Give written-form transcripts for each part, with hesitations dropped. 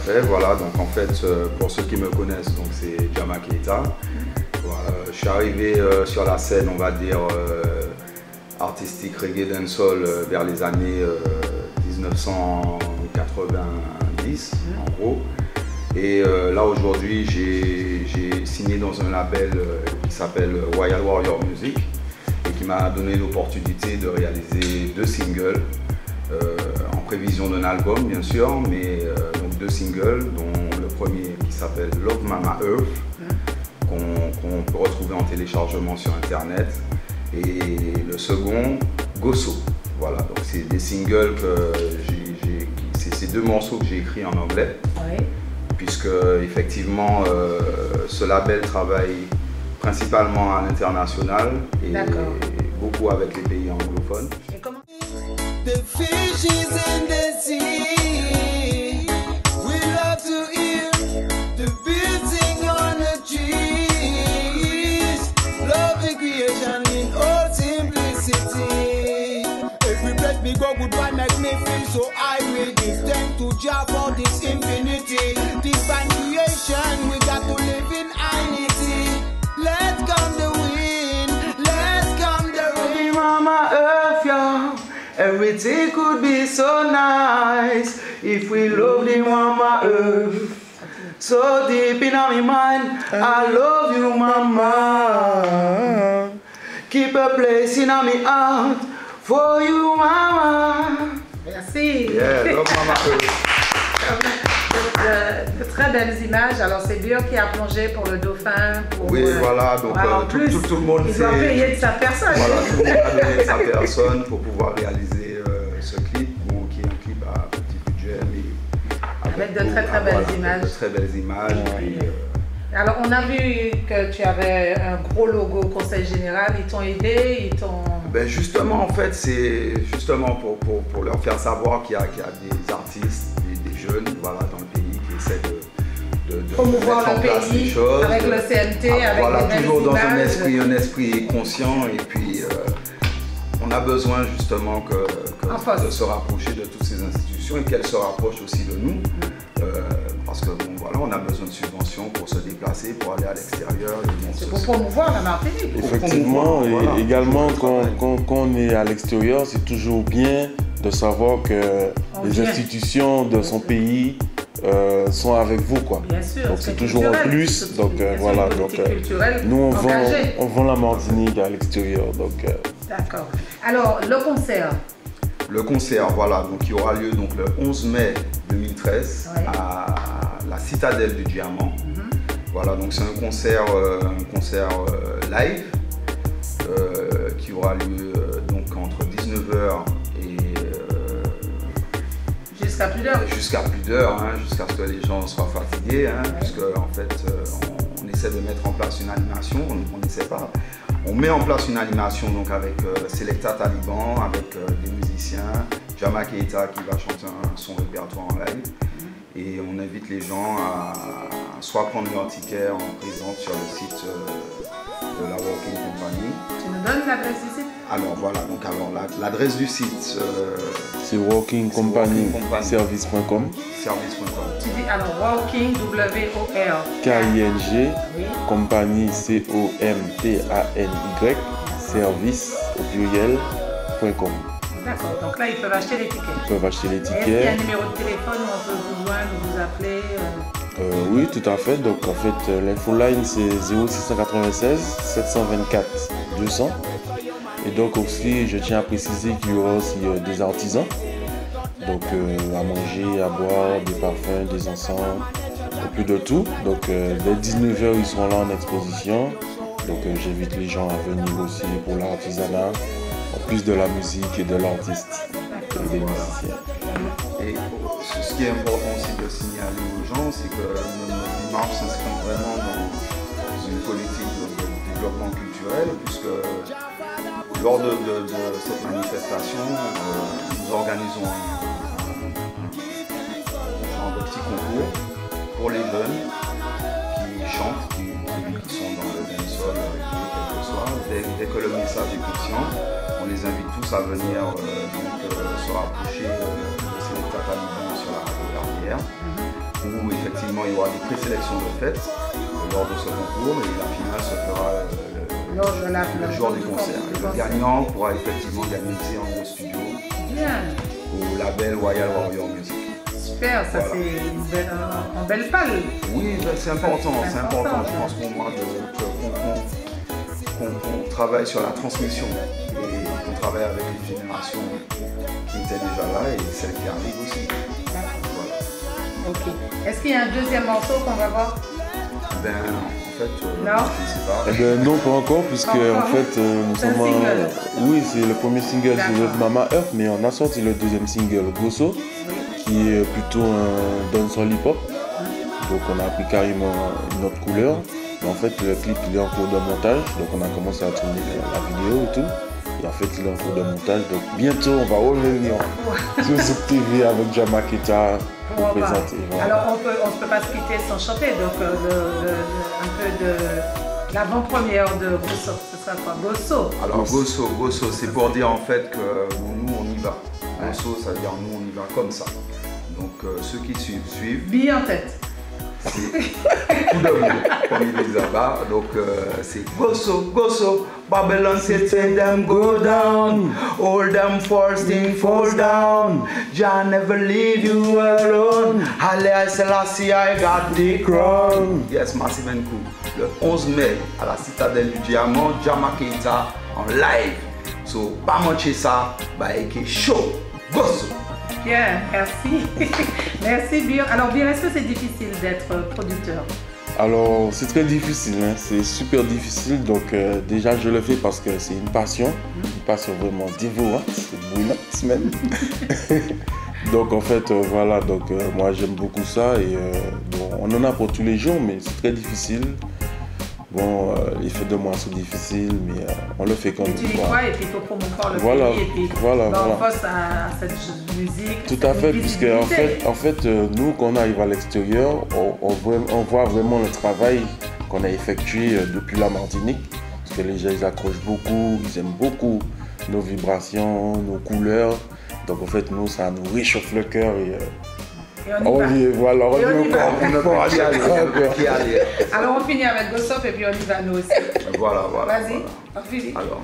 fait, voilà. Donc en fait, pour ceux qui me connaissent, donc c'est Jama Keita. Voilà, je suis arrivé sur la scène, on va dire, artistique reggae dancehall vers les années 1990, en gros. Et là aujourd'hui, j'ai signé dans un label qui s'appelle Royal Warrior Music et qui m'a donné l'opportunité de réaliser 2 singles en prévision d'un album bien sûr, mais donc 2 singles dont le premier qui s'appelle Love Mama Earth qu'on peut retrouver en téléchargement sur internet et le second Gosso. Voilà, donc c'est des singles que c'est ces 2 morceaux que j'ai écrits en anglais. Oui. Puisque effectivement ce label travaille principalement à l'international et beaucoup avec les pays anglophones. Et comment... The fishes in the sea, we love to hear the birds sing on the trees, love the creation in all simplicity. Every breath me go goodbye make me feel so high. We give thanks to Jah for this infinity. Divine creation, we got to live in unity. Let's come the wind, let's come the rain. Mama Earth, yeah. Everything could be so nice if we love the Mama Earth. So deep in my mind, I love you, Mama. Keep a place in my heart for you, Mama. Merci. Yeah, love Mama Earth. De très belles images. Alors c'est Bio qui a plongé pour le dauphin. Pour, oui, voilà, donc tout le monde il doit payer de sa personne. Voilà, tout le monde a donné de sa personne pour pouvoir réaliser ce clip, bon, qui est un clip à petit budget, mais avec de très belles images. De très belles images. Puis, alors on a vu que tu avais un gros logo au Conseil Général, ils t'ont aidé, ils t'ont... Ben justement, en fait, c'est justement pour leur faire savoir qu'il y a des artistes, des jeunes, voilà, dans le pays qui essaient de promouvoir le pays choses, avec le CNT, avec voilà, les toujours dans images. un esprit conscient et puis on a besoin justement de se rapprocher de toutes ces institutions et qu'elles se rapprochent aussi de nous parce que bon, voilà, on a besoin de subventions pour se déplacer, pour aller à l'extérieur. C'est pour promouvoir la Martinique. Effectivement, et voilà, également quand on est à l'extérieur, c'est toujours bien de savoir que les institutions de son pays sont avec vous, quoi. Bien sûr, donc c'est toujours un plus. Donc voilà, donc nous on vend la Martinique à l'extérieur. Donc d'accord. Alors le concert. Le concert, voilà, donc il aura lieu donc le 11 mai 2013 à la Citadelle du Diamant. Voilà, donc c'est un concert live qui aura lieu donc entre 19h et jusqu'à plus d'heures. Jusqu'à plus d'heures, hein, jusqu'à ce que les gens soient fatigués, hein, puisque en fait on essaie de mettre en place une animation, on n'essaie pas. On met en place une animation donc avec Selecta Taliban, avec des musiciens, Jama Keita qui va chanter son répertoire en live. Et on invite les gens à soit prendre leur ticket en présence sur le site de la Walking Company. Tu nous donnes l'adresse du site? Alors voilà, donc l'adresse du site c'est Walking Company Service.com. Tu dis alors Walking W-O-R K-I-N-G Company C-O-M-P-A-N-Y Service au pluriel.com. D'accord, donc là ils peuvent acheter les tickets. Ils peuvent acheter les tickets. Est-ce qu'il y a un numéro de téléphone où on peut vous joindre, vous appeler oui, tout à fait. Donc en fait, l'infoline c'est 0696 724 200. Et donc aussi, je tiens à préciser qu'il y aura aussi des artisans. Donc à manger, à boire, des parfums, des encens, un peu de tout. Donc dès 19h, ils seront là en exposition. Donc j'invite les gens à venir aussi pour l'artisanat, en plus de la musique et de l'artiste et des musiciens. Et ce qui est important aussi de signaler aux gens, c'est que notre démarche s'inscrit vraiment dans une politique de développement culturel, puisque lors de cette manifestation, nous organisons un genre de petit concours pour les jeunes qui chantent, qui sont dans le dancehall, quel que soit. Dès que le message est conscient, on les invite tous à venir se rapprocher de Selecta Taliban sur la radio Gardière. où effectivement il y aura des présélections de fête lors de ce concours et la finale se fera le jour du concert. Et le gagnant pourra effectivement gagner une séance de studio au label Royal Warrior Music. Super, ça Voilà. c'est un bel pal. Oui, ben, c'est important, c'est important. Je pense qu'on travaille sur la transmission et qu'on travaille avec les générations qui étaient déjà là et celles qui arrivent aussi. Voilà. Ok. Est-ce qu'il y a un deuxième morceau qu'on va voir? Ben, en fait, Non. je ne sais pas. Eh ben, non, pas encore, puisque Encore. en fait, nous C'est un sommes. single. Oui, c'est le premier single, c'est D'accord. Mama Earth, mais on a sorti le deuxième single, Gosso, qui est plutôt un dancehall hip-hop. Donc on a pris carrément une autre couleur. Mais en fait, le clip il est en cours de montage, donc on a commencé à tourner la vidéo et tout. Et en fait, il est en cours de montage, donc bientôt on va revenir sur Zouk TV avec Jamaketa pour présenter. Voilà. Alors on ne peut pas se quitter sans chanter, donc un peu de l'avant-première de Gosso, ce sera quoi? Gosso. Alors Gosso, c'est pour dire en fait que nous on y va. Gosso, ça veut dire nous on y va comme ça. Donc ceux qui suivent, Bille en tête. c'est coup de boule, comme ils disent là-bas. Donc c'est Gosso, Gosso, Babylon said them go down, all them forced things fall down. Jah never leave you alone. Haile Selassie, I got the crown. Yes, Massive and Cool. Le 11 mai à la Citadelle du Diamant, Jamaketa en live. So, pas manquer ça, bah c'est chaud. Gosso. Bien, merci. Merci Bill. Alors Bill, est-ce que c'est difficile d'être producteur? Alors c'est très difficile, hein. C'est super difficile, donc déjà je le fais parce que c'est une passion vraiment dévorante, c'est brûlante même. Donc en fait voilà, donc moi j'aime beaucoup ça et bon, on en a pour tous les jours mais c'est très difficile. Bon, les feux de mois sont difficiles mais on le fait quand Et même. tu y crois et puis il faut promouvoir le Voilà, pays et puis voilà. on force à cette musique. Tout à fait, puisque en fait nous, quand on arrive à l'extérieur, on voit vraiment le travail qu'on a effectué depuis la Martinique. Parce que les gens, ils accrochent beaucoup, ils aiment beaucoup nos vibrations, nos couleurs. Donc en fait, nous, ça nous réchauffe le cœur et on y va. voilà, on Et on y va. On ne peut qui aller. Alors on finit avec Gossop et puis on y va nous aussi. Voilà. Vas-y, Voilà. on finit. Alors.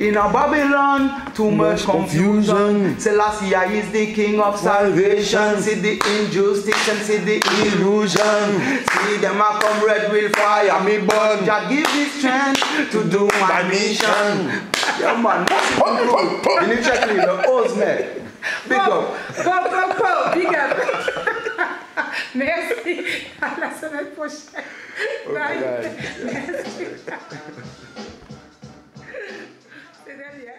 In a Babylon, too much confusion. Selassie is the king of salvation. See the injustice and see the illusion. See them a come red will fire me burn. Jah give me strength to do my mission. Yeah man, you need check me the host man. Big up. Big up. Merci. À la semaine prochaine. Bye. Merci. C'est derrière.